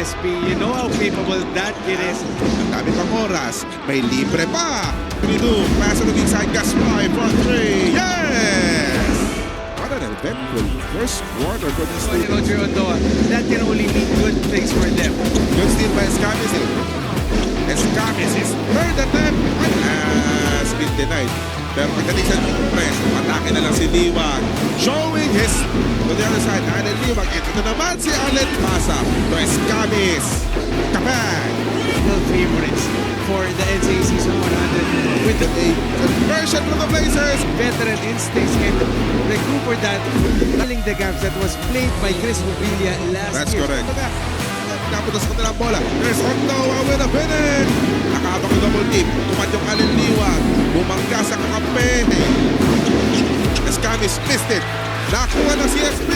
CSP. You know how capable that kid is. Ang dami pang oras. May libre pa. Pinidu, pass on the weak side. Gaspar for 3. Yes! What an eventful first quarter for this You team. know, Girondoa, that can only mean good things for them. Good steal by Escamis. Escamis is third attempt. Has been denied. Pero pagdating sa press, atake na lang si Liwag. Showing his to the other side. Allen Liwag. Ito na naman si Allen. Pasa to Escamis. Kapag. Real favorites for the NCAA Season 100 with the A conversion from the Blazers. veteran instincts can recuper that, filling the gaps that was played by Chris Mobilia last That's year. correct. Napunta sa kanilang bola. There's Hondoa with a finish. Nakaabang yung double team. Tumad yung Allen Liwag. Bumangga sa kakampi. Escamis missed it. Nakuha ng CSP.